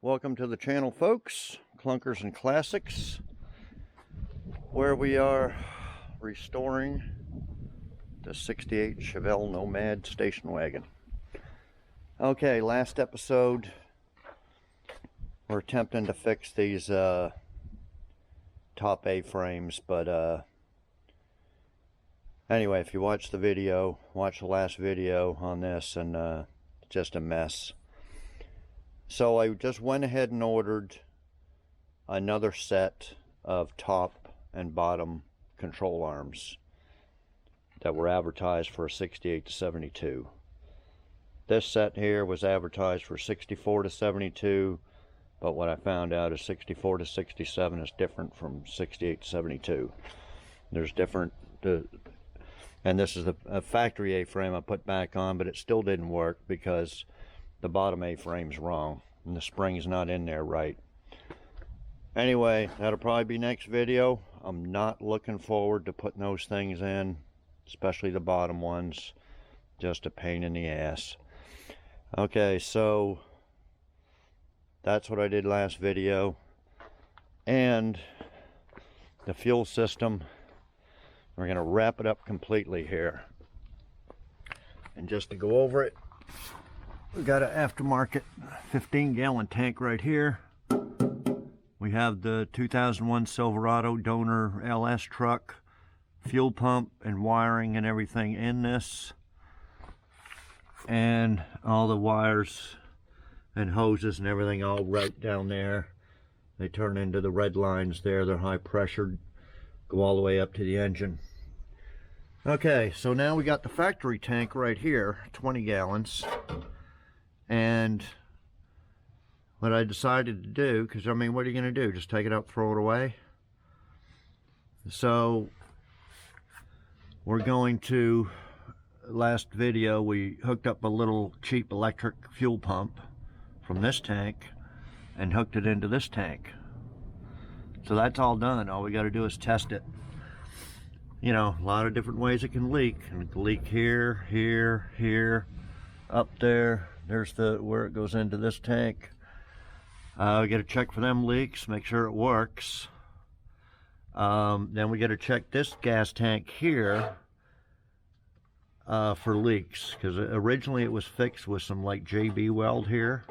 Welcome to the channel, folks. Clunkers and Classics, where we are restoring the 68 Chevelle Nomad station wagon. Okay, last episode we're attempting to fix these top A-frames, but anyway, if you watch the video, watch the last video on this, and just a mess. So I just went ahead and ordered another set of top and bottom control arms that were advertised for 68 to 72. This set here was advertised for 64 to 72, but what I found out is 64 to 67 is different from 68 to 72. There's different, and this is a factory A-frame I put back on, but it still didn't work because the bottom A-frame's wrong and the spring's not in there right. Anyway, that'll probably be next video. I'm not looking forward to putting those things in, especially the bottom ones. Just a pain in the ass. Okay, so that's what I did last video. And the fuel system, we're going to wrap it up completely here. And just to go over it, we got an aftermarket 15-gallon tank right here. We have the 2001 Silverado donor LS truck, fuel pump and wiring and everything in this. And all the wires and hoses and everything all right down there. They turn into the red lines there. They're high pressured, go all the way up to the engine. Okay, so now we got the factory tank right here, 20 gallons. And what I decided to do, because I mean, what are you going to do? Just take it out, throw it away? So we're going to, last video we hooked up a little cheap electric fuel pump from this tank and hooked it into this tank. So that's all done. All we got to do is test it. You know, a lot of different ways it can leak. And it can leak here, here, here, up there. There's where it goes into this tank. We got to check for them leaks, make sure it works. Then we got to check this gas tank here for leaks, because originally it was fixed with some like JB weld here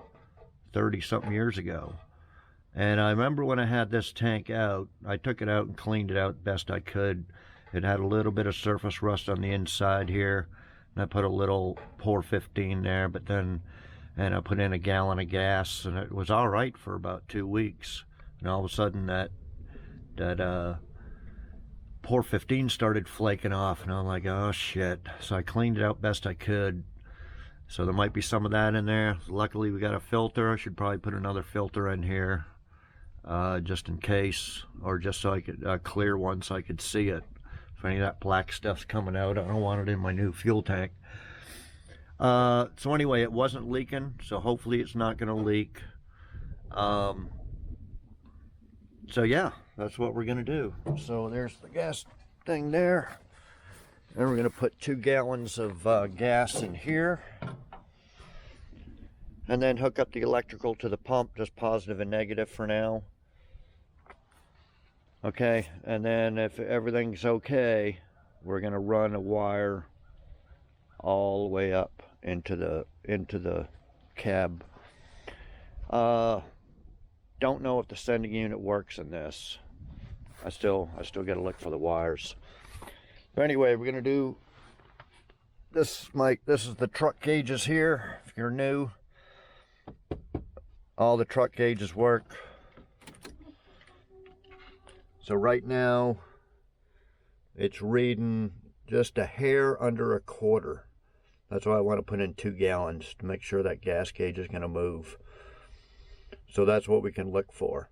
30-something years ago. And I remember when I had this tank out, I took it out and cleaned it out best I could. It had a little bit of surface rust on the inside here. And I put a little pour 15 there, but then, and I put in a gallon of gas, and it was all right for about 2 weeks. And all of a sudden that pour 15 started flaking off, and I'm like, oh shit. So I cleaned it out best I could. So there might be some of that in there. Luckily we got a filter. I should probably put another filter in here, just in case, or just so I could clear one so I could see it. If any of that black stuff's coming out, I don't want it in my new fuel tank. So anyway, it wasn't leaking, so hopefully it's not going to leak. So yeah, that's what we're going to do. So there's the gas thing there. And we're going to put 2 gallons of gas in here. And then hook up the electrical to the pump, just positive and negative for now. Okay, and then if everything's okay, we're going to run a wire all the way up into the cab. Don't know if the sending unit works in this. I still got to look for the wires. But anyway, we're going to do this. This is the truck gauges here. If you're new, all the truck gauges work. So right now, it's reading just a hair under a quarter. That's why I want to put in 2 gallons to make sure that gas gauge is going to move. So that's what we can look for.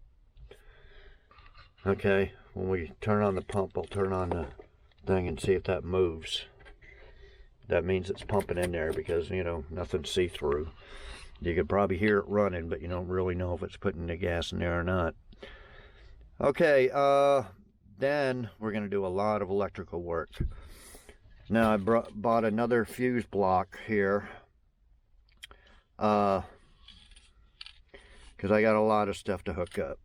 Okay, when we turn on the pump, I'll turn on the thing and see if that moves. That means it's pumping in there because, you know, nothing's see-through. You could probably hear it running, but you don't really know if it's putting the gas in there or not. Okay, then we're going to do a lot of electrical work. Now I bought another fuse block here. because I got a lot of stuff to hook up.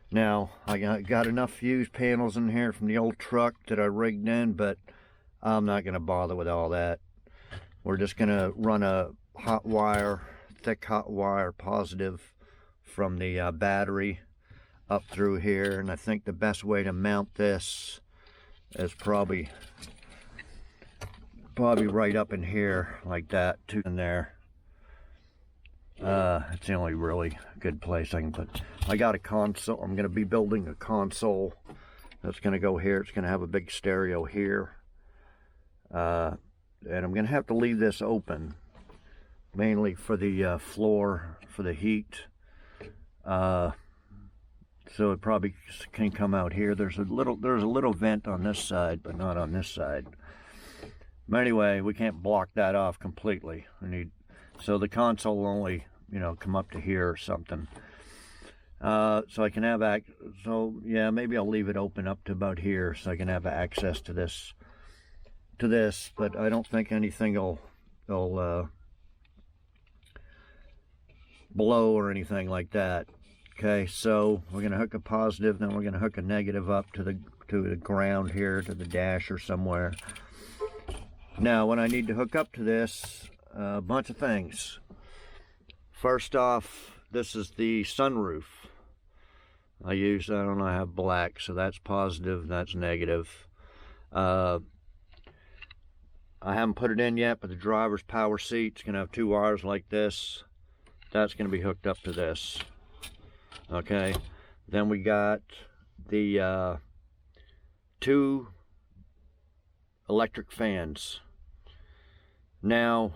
Now, I got enough fuse panels in here from the old truck that I rigged in, but I'm not going to bother with all that. We're just going to run a hot wire, thick hot wire positive from the battery up through here. And I think the best way to mount this is probably right up in here like that, too, in there. It's the only really good place I can put. I got a console. I'm going to be building a console that's going to go here. It's going to have a big stereo here. And I'm going to have to leave this open, mainly for the floor, for the heat. So it probably can come out here. There's a little vent on this side, but not on this side. But anyway, we can't block that off completely. So the console will only, come up to here or something. So I can have so yeah, maybe I'll leave it open up to about here so I can have access to this. But I don't think anything will blow or anything like that. Okay, so we're gonna hook a positive, then we're gonna hook a negative up to the ground here, to the dash or somewhere. Now, when I need to hook up to this, a bunch of things. First off, this is the sunroof. I have black, so that's positive, that's negative. I haven't put it in yet, but the driver's power seat's gonna have 2 wires like this. That's gonna be hooked up to this. Okay, then we got the 2 electric fans. Now,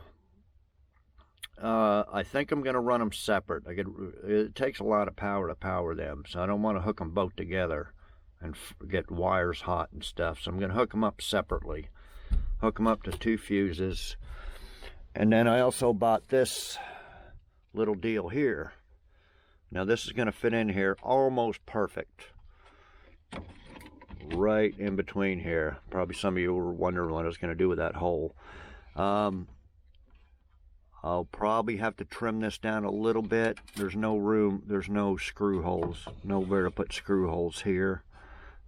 I think I'm going to run them separate. It takes a lot of power to power them, so I don't want to hook them both together and get wires hot and stuff. So I'm going to hook them up separately. Hook them up to 2 fuses. And then I also bought this little deal here. Now this is going to fit in here almost perfect. Right in between here. Probably some of you were wondering what I was going to do with that hole. I'll probably have to trim this down a little bit. There's no room, there's no screw holes, nowhere to put screw holes here.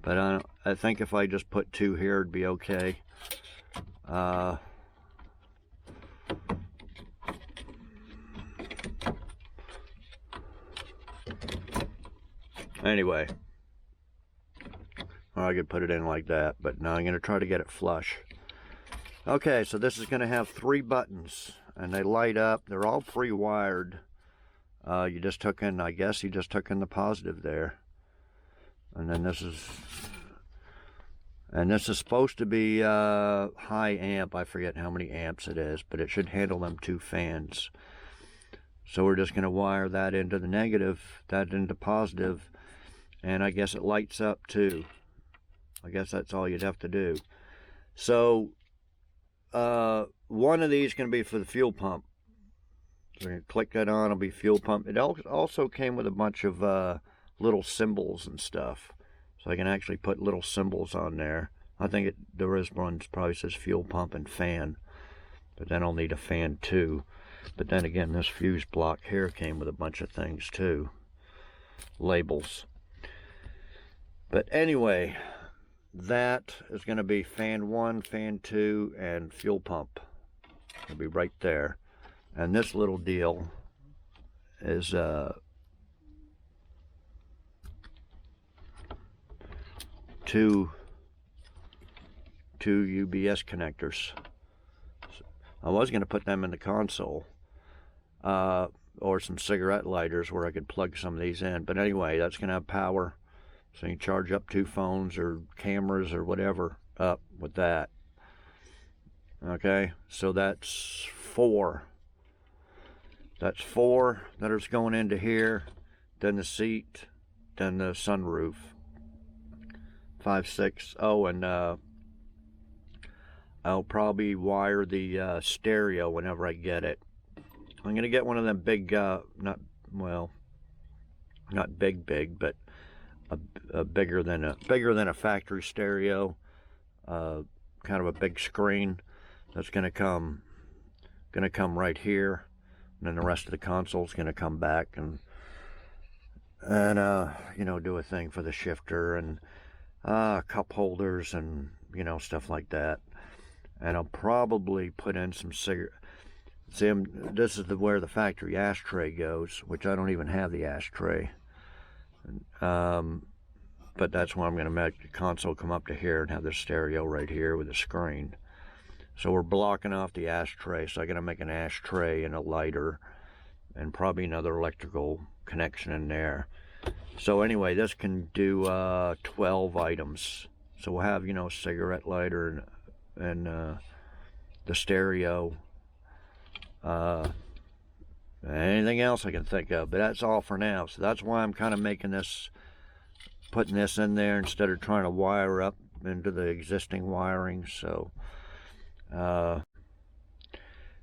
But I think if I just put 2 here, it'd be okay. Anyway, I could put it in like that, but now I'm going to try to get it flush. Okay, so this is going to have 3 buttons, and they light up. They're all pre-wired. You just took in, I guess you just took in the positive there. And then this is supposed to be high amp. I forget how many amps it is, but it should handle them 2 fans. So we're just going to wire that into the negative, that into positive, and I guess it lights up too. I guess that's all you'd have to do. So one of these is going to be for the fuel pump. So you click that on, it'll be fuel pump. It also came with a bunch of little symbols and stuff. So I can actually put little symbols on there. I think there is one that probably says fuel pump and fan. But then I'll need a fan too. But then again, this fuse block here came with a bunch of things too. Labels. But anyway, that is going to be fan 1, fan 2, and fuel pump. It'll be right there. And this little deal is two UBS connectors. So I was going to put them in the console, or some cigarette lighters where I could plug some of these in. But anyway, that's going to have power. So you can charge up 2 phones or cameras or whatever up with that. Okay, so that's 4. That's 4 that is going into here. Then the seat, then the sunroof. 5, 6. Oh, and I'll probably wire the stereo whenever I get it. I'm gonna get one of them big, not big, but a bigger than a factory stereo, kind of a big screen that's gonna come right here. and then the rest of the console is going to come back and you know, do a thing for the shifter and cup holders and, you know, stuff like that. And I'll probably put in some cigarette. See, this is where the factory ashtray goes, which I don't even have the ashtray. But that's why I'm going to make the console come up to here and have the stereo right here with a screen. So we're blocking off the ashtray, so I got to make an ashtray and a lighter and probably another electrical connection in there. So anyway, this can do 12 items. So we'll have, you know, cigarette lighter and the stereo. Anything else I can think of, but that's all for now. So that's why I'm kind of making this, putting this in there instead of trying to wire up into the existing wiring. So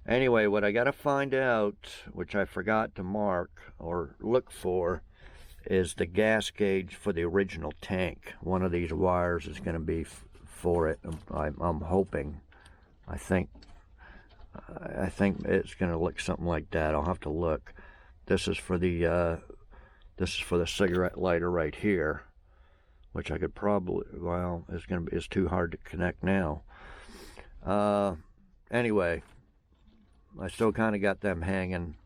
anyway, what I got to find out, which I forgot to mark or look for, is the gas gauge for the original tank. One of these wires is going to be for it. I'm hoping. I think it's going to look something like that. I'll have to look. This is for the cigarette lighter right here, which I could probably, well, it's too hard to connect now. Anyway, I still kind of got them hanging.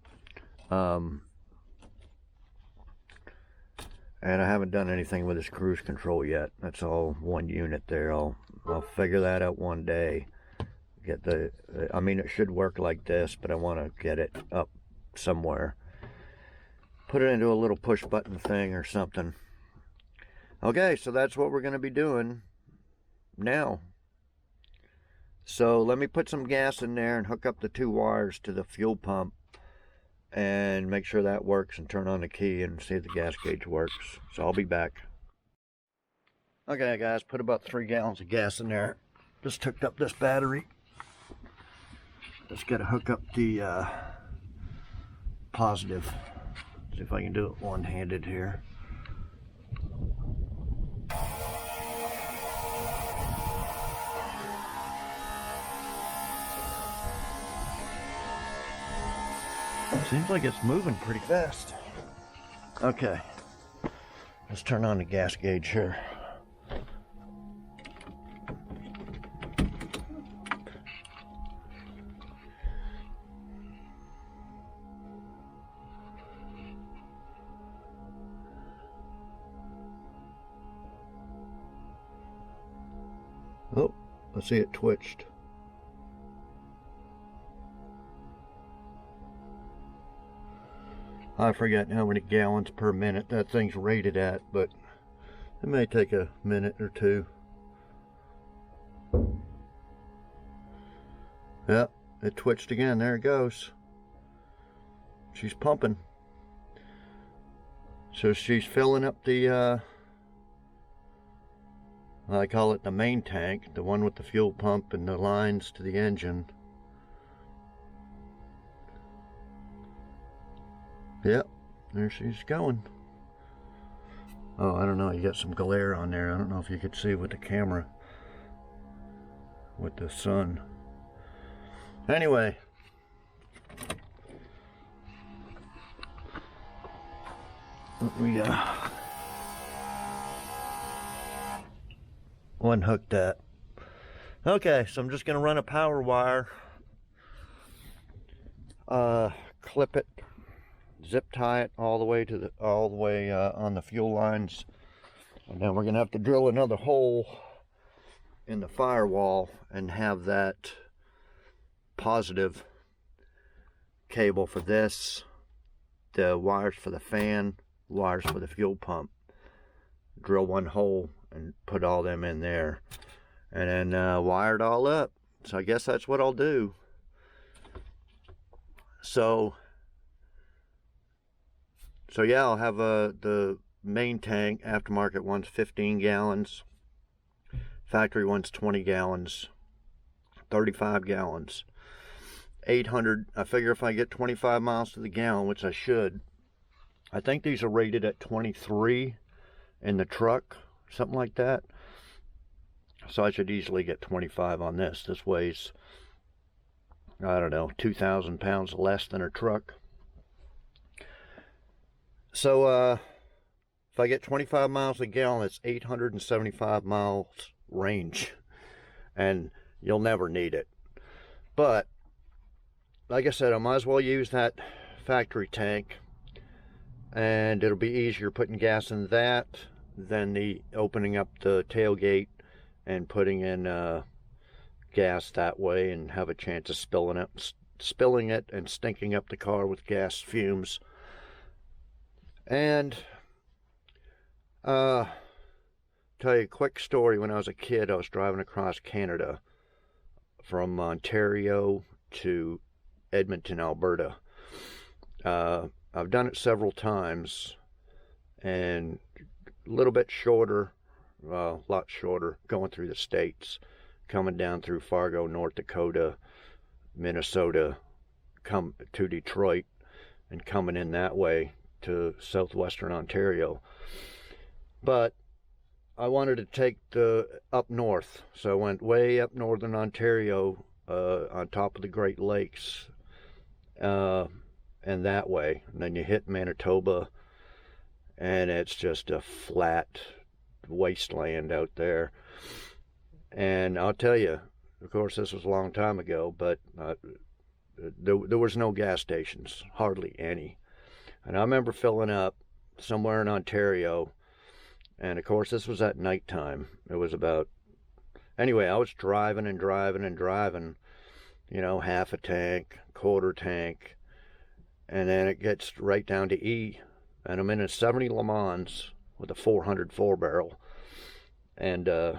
And I haven't done anything with this cruise control yet. That's all one unit there. I'll figure that out one day. I mean, it should work like this, but I want to get it up somewhere. Put it into a little push button thing or something. Okay, so that's what we're going to be doing now. So let me put some gas in there and hook up the 2 wires to the fuel pump and make sure that works and turn on the key and see if the gas gauge works. So I'll be back. Okay guys, put about 3 gallons of gas in there. Just hooked up this battery. Just got to hook up the positive. See if I can do it one-handed here. Seems like it's moving pretty fast. Okay, let's turn on the gas gauge here. Oh, I see it twitched. I forget how many gallons per minute that thing's rated at, but it may take a minute or two. Yep, it twitched again. There it goes. She's pumping. So she's filling up the, I call it the main tank, the one with the fuel pump and the lines to the engine. Yep, there she's going. Oh, I don't know, you got some glare on there. I don't know if you could see with the camera, with the sun. Anyway. We unhook that. Okay, so I'm just gonna run a power wire, clip it, zip tie it all the way to on the fuel lines, and then we're gonna have to drill another hole in the firewall and have that positive cable for this, the wires for the fan, wires for the fuel pump. Drill one hole and put all them in there, and then wire it all up. So I guess that's what I'll do. So yeah, I'll have the main tank, aftermarket one's 15 gallons, factory one's 20 gallons, 35 gallons, 800. I figure if I get 25 miles to the gallon, which I should, I think these are rated at 23 in the truck, something like that. So I should easily get 25 on this. This weighs, I don't know, 2,000 pounds less than a truck. So if I get 25 miles a gallon, it's 875 miles range, and you'll never need it. But like I said, I might as well use that factory tank, and it'll be easier putting gas in that than the opening up the tailgate and putting in gas that way and have a chance of spilling it and stinking up the car with gas fumes. And tell you a quick story. When I was a kid, I was driving across Canada from Ontario to Edmonton, Alberta. I've done it several times, and a little bit shorter, a lot shorter, going through the states, coming down through Fargo, North Dakota, Minnesota, come to Detroit, and coming in that way to southwestern Ontario. But I wanted to take the up north, so I went way up northern Ontario, on top of the Great Lakes, and that way. And then you hit Manitoba, and it's just a flat wasteland out there. And I'll tell you, of course, this was a long time ago, but there was no gas stations, hardly any. And I remember filling up somewhere in Ontario, and of course, this was at nighttime. It was about, anyway, I was driving and driving and driving, you know, half a tank, quarter tank, and then it gets right down to E, and I'm in a 70 Le Mans with a 404 barrel, and I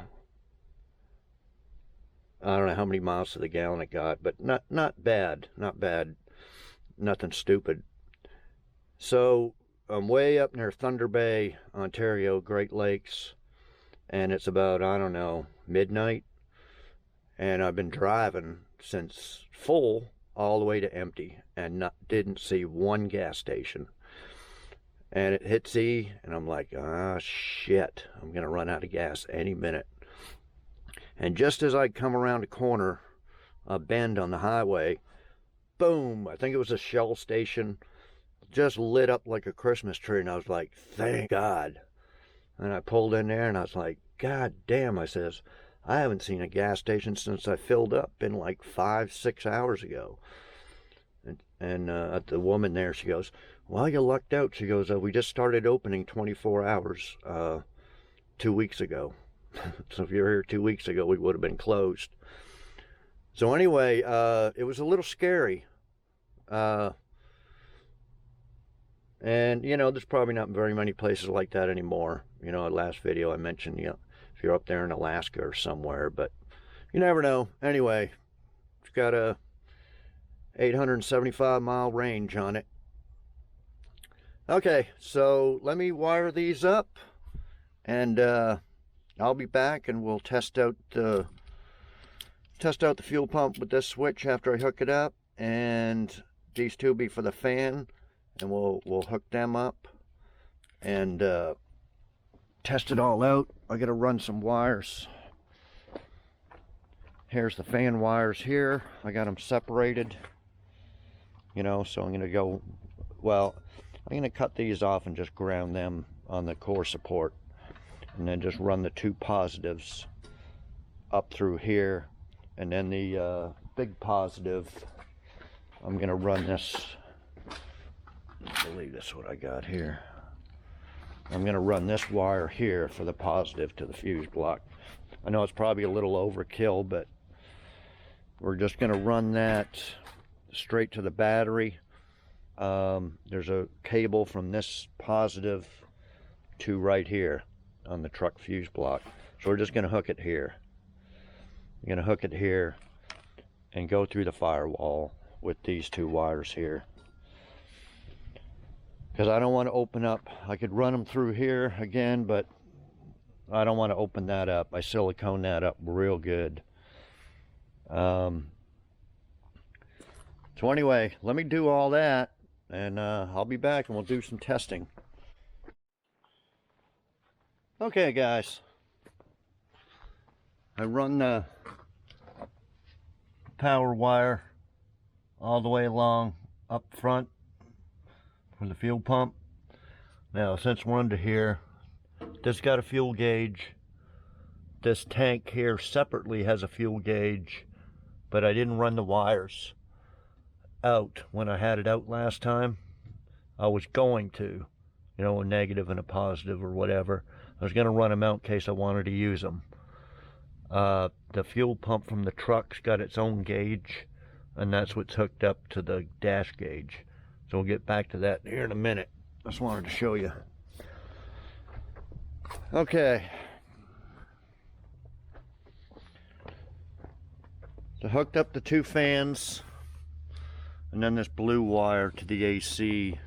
don't know how many miles to the gallon it got, but not bad, nothing stupid. So I'm way up near Thunder Bay, Ontario, Great Lakes, and it's about, I don't know, midnight, and I've been driving since full all the way to empty, and didn't see one gas station. And it hits E, and I'm like, ah, shit, I'm gonna run out of gas any minute. And just as I come around a corner, a bend on the highway, boom, I think it was a Shell station, just lit up like a Christmas tree, and I was like, thank God. And I pulled in there, and I was like, God damn, I says, I haven't seen a gas station since I filled up, been like 5-6 hours ago. And the woman there, she goes, well, you lucked out. She goes, we just started opening 24 hours 2 weeks ago. So if you were here 2 weeks ago, we would have been closed. So anyway, it was a little scary. And, you know, there's probably not very many places like that anymore. You know, last video I mentioned, you know, if you're up there in Alaska or somewhere, but you never know. Anyway, it's got a 875 mile range on it. Okay, so let me wire these up, and I'll be back, and we'll test out the fuel pump with this switch after I hook it up, and these two be for the fan, and we'll hook them up and test it all out. I gotta run some wires. Here's the fan wires here. I got them separated, you know, so I'm gonna go, well, I'm gonna cut these off and just ground them on the core support, and then just run the two positives up through here, and then the big positive, I'm gonna run this, I believe that's what I got here. I'm gonna run this wire here for the positive to the fuse block. I know it's probably a little overkill, but we're just gonna run that straight to the battery. There's a cable from this positive to right here on the truck fuse block. So we're just gonna hook it here. I'm gonna hook it here and go through the firewall with these two wires here, because I don't want to open up. I could run them through here again, but I don't want to open that up. I silicone that up real good. So anyway, let me do all that, and I'll be back and we'll do some testing. Okay guys, I run the power wire all the way along up front for the fuel pump. Now, since we're under here, this got a fuel gauge. This tank here separately has a fuel gauge, but I didn't run the wires out when I had it out last time. I was going to, you know, a negative and a positive or whatever. I was going to run them out in case I wanted to use them. The fuel pump from the truck's got its own gauge, and that's what's hooked up to the dash gauge. So we'll get back to that here in a minute. Just wanted to show you. Okay. So hooked up the two fans, and then this blue wire to the AC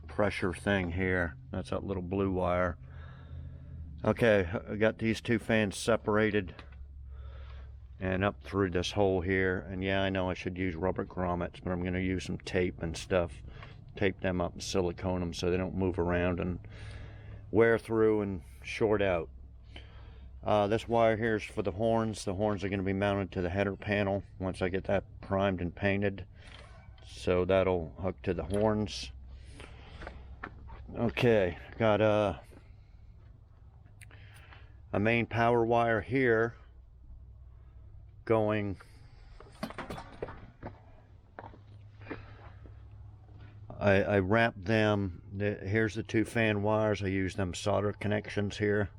pressure thing here. That's that little blue wire. Okay, I got these two fans separated and up through this hole here. And yeah, I know I should use rubber grommets, but I'm going to use some tape and stuff. Tape them up and silicone them so they don't move around and wear through and short out. This wire here is for the horns. The horns are going to be mounted to the header panel once I get that primed and painted. So that'll hook to the horns. Okay, got a main power wire here going I wrapped them. Here's the two fan wires. I use them solder connections here.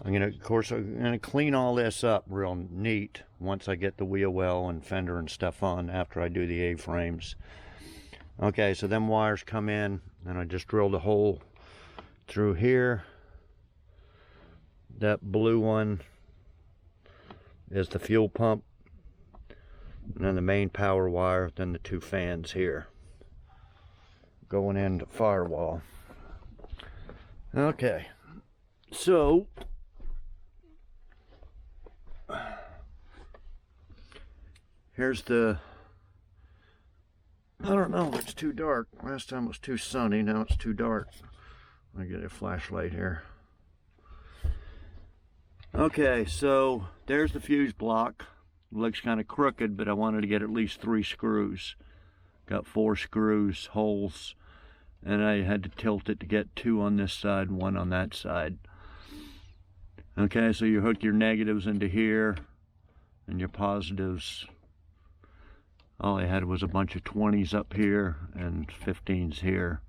I'm gonna clean all this up real neat once I get the wheel well and fender and stuff on after I do the A-frames. Okay, so them wires come in, and I just drilled a hole through here. That blue one is the fuel pump, and then the main power wire, then the two fans here going into firewall. Okay, so here's the, I don't know if it's too dark. Last time it was too sunny, now it's too dark. Let me get a flashlight here. Okay, so there's the fuse block. It looks kind of crooked, but I wanted to get at least 3 screws. Got 4 screws, holes, and I had to tilt it to get 2 on this side and 1 on that side. Okay, so you hook your negatives into here and your positives. All I had was a bunch of 20s up here and 15s here.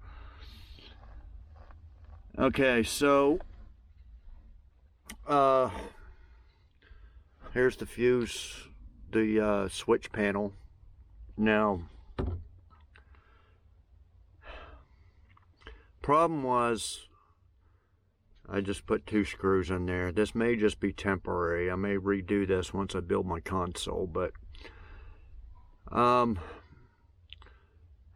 Okay, so here's the fuse, the switch panel. Now, problem was I just put 2 screws in there. This may just be temporary. I may redo this once I build my console, but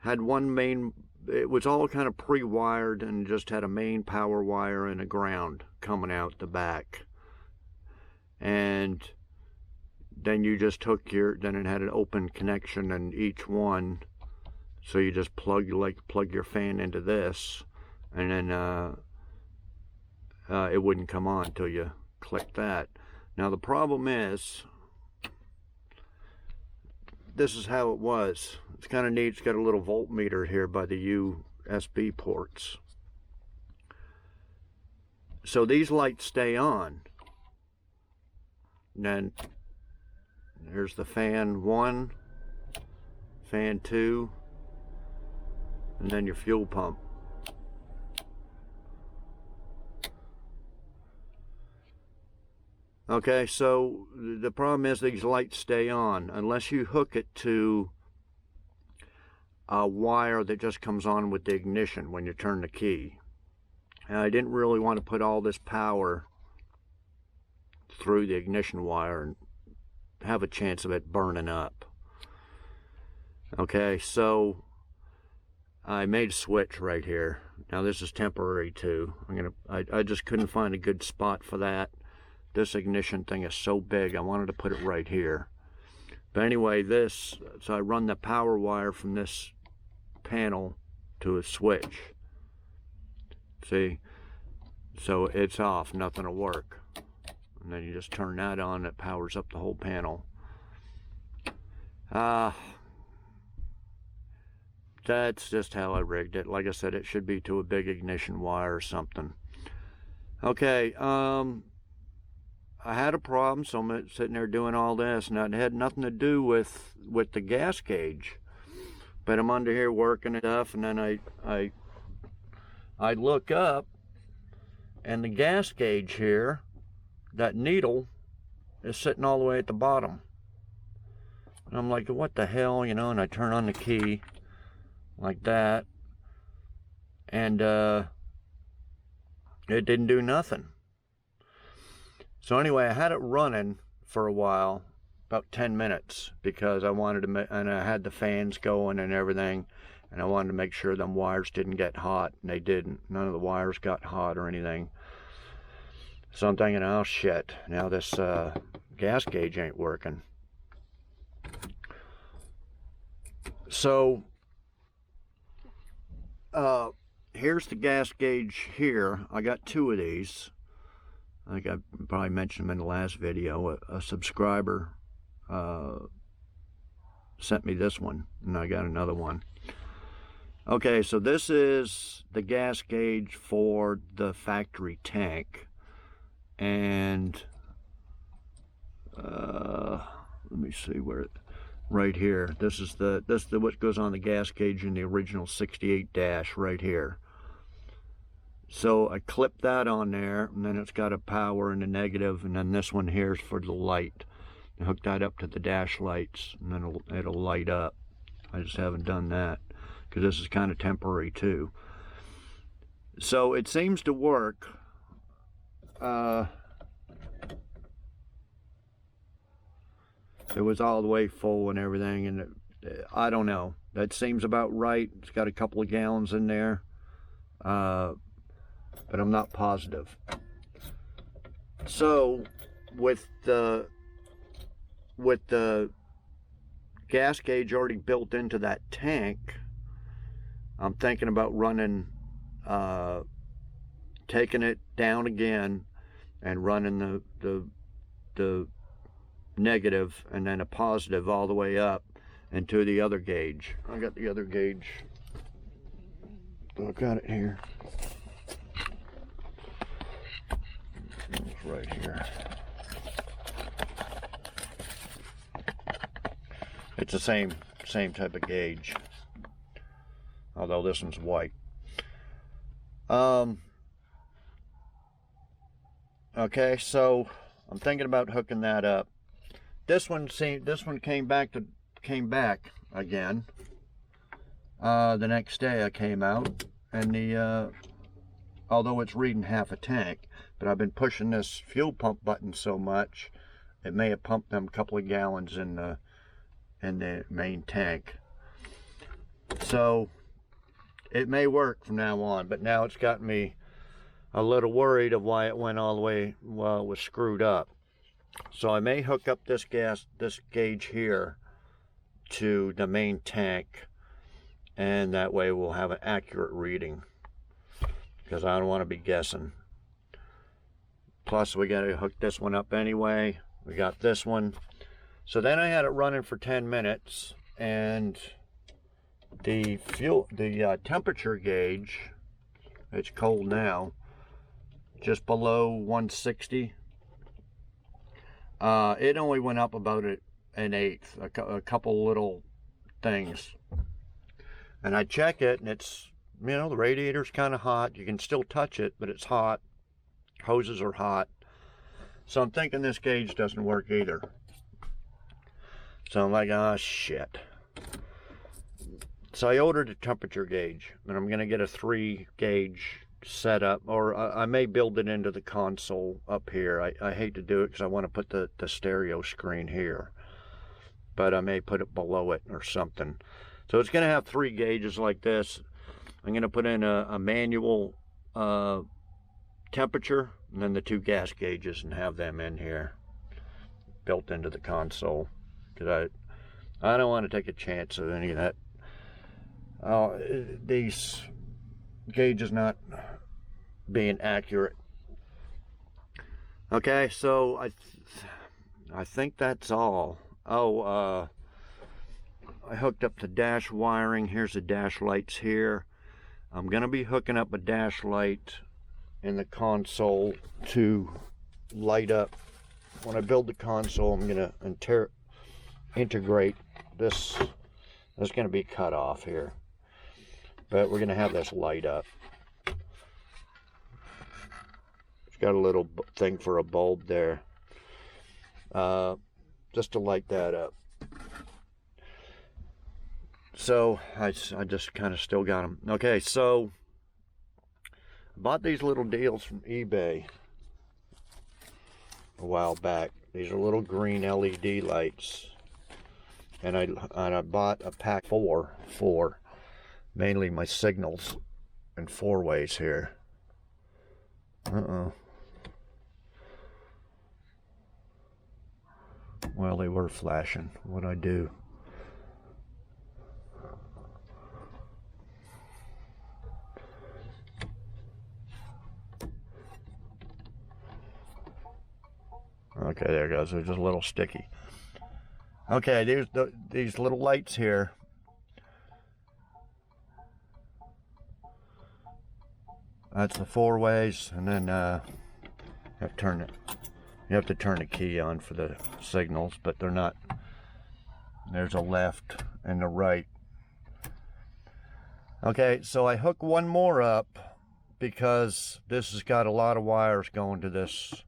had one main, it was all kind of pre-wired and just had a main power wire and a ground coming out the back. And then you just took then it had an open connection in each one. So you just plug your fan into this, and then it wouldn't come on until you click that. Now the problem is, this is how it was. It's kind of neat. It's got a little voltmeter here by the USB ports. So these lights stay on. And then here's the fan 1, fan 2, and then your fuel pump. Okay, so the problem is these lights stay on unless you hook it to a wire that just comes on with the ignition when you turn the key. And I didn't really want to put all this power through the ignition wire and have a chance of it burning up. Okay, so I made a switch right here. Now this is temporary too. I just couldn't find a good spot for that. This ignition thing is so big, I wanted to put it right here. But anyway, so I run the power wire from this panel to a switch. See? So it's off, nothing will work. And then you just turn that on, it powers up the whole that's just how I rigged it. Like I said, it should be to a big ignition wire or something. Okay, I had a problem, so I'm sitting there doing all this, and it had nothing to do with the gas gauge. But I'm under here working it up, and then I look up, and the gas gauge here, that needle, is sitting all the way at the bottom. And I'm like, what the hell, you know, and I turn on the key like that, and it didn't do nothing. So anyway, I had it running for a while, about 10 minutes, because I wanted to, and I had the fans going and everything, and I wanted to make sure them wires didn't get hot, and they didn't. None of the wires got hot or anything. So I'm thinking, oh shit, now this gas gauge ain't working. So here's the gas gauge here. I got two of these. I think I probably mentioned them in the last video. A subscriber sent me this one, and I got another one. Okay, so this is the gas gauge for the factory tank, and let me see where it, right here. This is what goes on the gas gauge in the original 68 dash right here. So I clipped that on there, and then it's got a power and a negative, and then this one here is for the light. I hooked that up to the dash lights, and then it'll light up. I just haven't done that, because this is kind of temporary too. So it seems to work. It was all the way full and everything, and I don't know. That seems about right. It's got a couple of gallons in there. But I'm not positive. So with the gas gauge already built into that tank, I'm thinking about running, taking it down again and running the negative and then a positive all the way up into the other gauge. I got the other gauge. I've got it here. It's right here. It's the same type of gauge, although this one's white. Okay, so I'm thinking about hooking that up. This one came back again. The next day I came out, and although it's reading half a tank, but I've been pushing this fuel pump button so much, it may have pumped them a couple of gallons in the main tank. So it may work from now on, but now it's got me a little worried of why it went all the way while it was screwed up. So I may hook up this gauge here to the main tank, and that way we'll have an accurate reading, because I don't want to be guessing. Plus we got to hook this one up anyway. We got this one. So then I had it running for 10 minutes, and the temperature gauge, it's cold now, just below 160. It only went up about an eighth, a couple little things. And I check it, and it's, you know, the radiator's kind of hot. You can still touch it, but it's hot. Hoses are hot. So I'm thinking this gauge doesn't work either. So I'm like, oh shit. So I ordered a temperature gauge, and I'm going to get a 3 gauge setup, or I may build it into the console up here. I hate to do it because I want to put the stereo screen here, but I may put it below it or something. So it's going to have 3 gauges like this. I'm going to put in a manual temperature, and then the 2 gas gauges, and have them in here built into the console, because I don't want to take a chance of any of that. These gauges not being accurate. Okay, so I think that's all. Oh, I hooked up the dash wiring. Here's the dash lights here. I'm going to be hooking up a dash light in the console to light up. When I build the console, I'm going to integrate this. This is going to be cut off here, but we're going to have this light up. It's got a little thing for a bulb there, just to light that up. So I just kind of still got them. Okay, so I bought these little deals from eBay a while back. These are little green LED lights, and I bought a pack for mainly my signals and 4-ways here. Well, they were flashing. What'd I do? Okay, there it goes. They're just a little sticky. Okay, these little lights here. That's the 4-ways, and then you have to turn the key on for the signals, but they're not. There's a left and a right. Okay, so I hook one more up because this has got a lot of wires going to this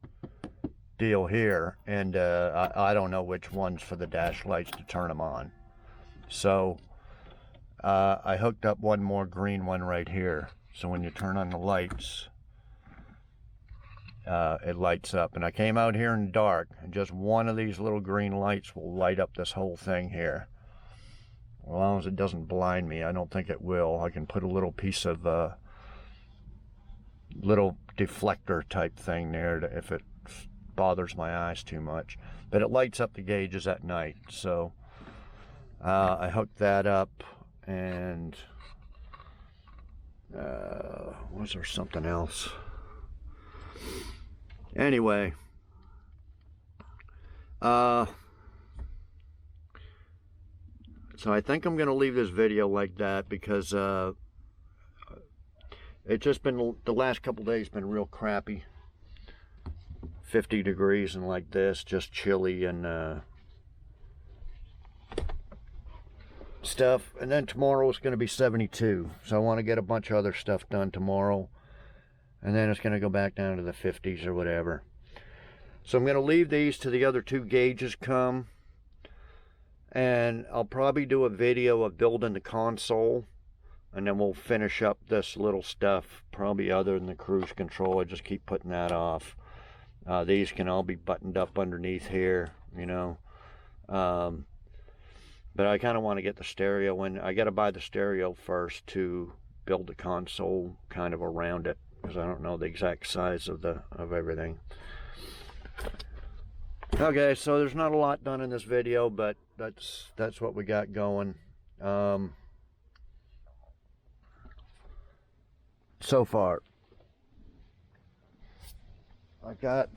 deal here, and I don't know which ones for the dash lights to turn them on. So I hooked up one more green one right here, so when you turn on the lights, it lights up. And I came out here in the dark, and just one of these little green lights will light up this whole thing here. As long as it doesn't blind me. I don't think it will. I can put a little piece of little deflector type thing there if it bothers my eyes too much, but it lights up the gauges at night. So I hooked that up, and was there something else? Anyway, so I think I'm gonna leave this video like that because it's just been, the last couple days been real crappy. 50 degrees and like this, just chilly and stuff. And then tomorrow it's going to be 72. So I want to get a bunch of other stuff done tomorrow. And then it's going to go back down to the 50s or whatever. So I'm going to leave these till the other 2 gauges come. And I'll probably do a video of building the console. And then we'll finish up this little stuff, probably other than the cruise control. I just keep putting that off. These can all be buttoned up underneath here, you know. But I kind of want to get the stereo in. I got to buy the stereo first to build the console kind of around it, because I don't know the exact size of everything. Okay, so there's not a lot done in this video, but that's what we got going. So far. I got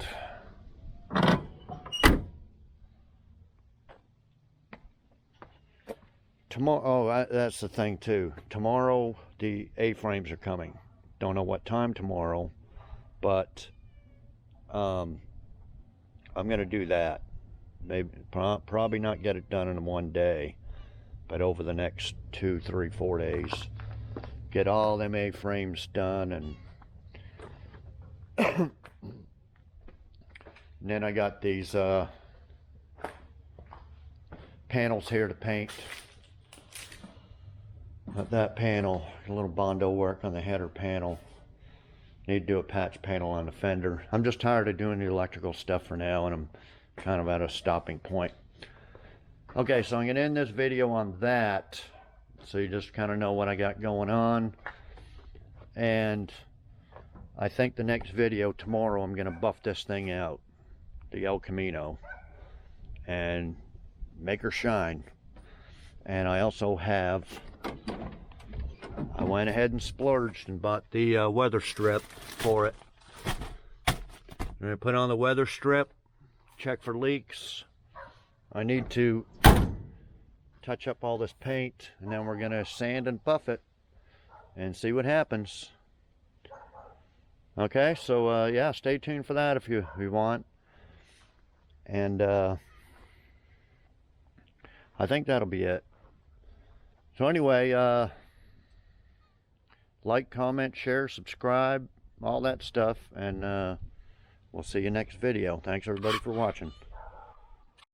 tomorrow. Oh, that's the thing too. Tomorrow the A-frames are coming. Don't know what time tomorrow, but I'm gonna do that. Maybe probably not get it done in one day, but over the next 2, 3, 4 days, get all them A-frames done. And and then I got these panels here to paint. Got that panel, a little Bondo work on the header panel. Need to do a patch panel on the fender. I'm just tired of doing the electrical stuff for now, and I'm kind of at a stopping point. Okay, so I'm going to end this video on that, so you just kind of know what I got going on. And I think the next video tomorrow, I'm going to buff this thing out, the El Camino, and make her shine. And I also have, I went ahead and splurged and bought the weather strip for it. I'm going to put on the weather strip, check for leaks. I need to touch up all this paint, and then we're gonna sand and buff it and see what happens. Okay, so yeah, stay tuned for that if you want. And I think that'll be it. So anyway, like, comment, share, subscribe, all that stuff, and we'll see you next video. Thanks everybody for watching.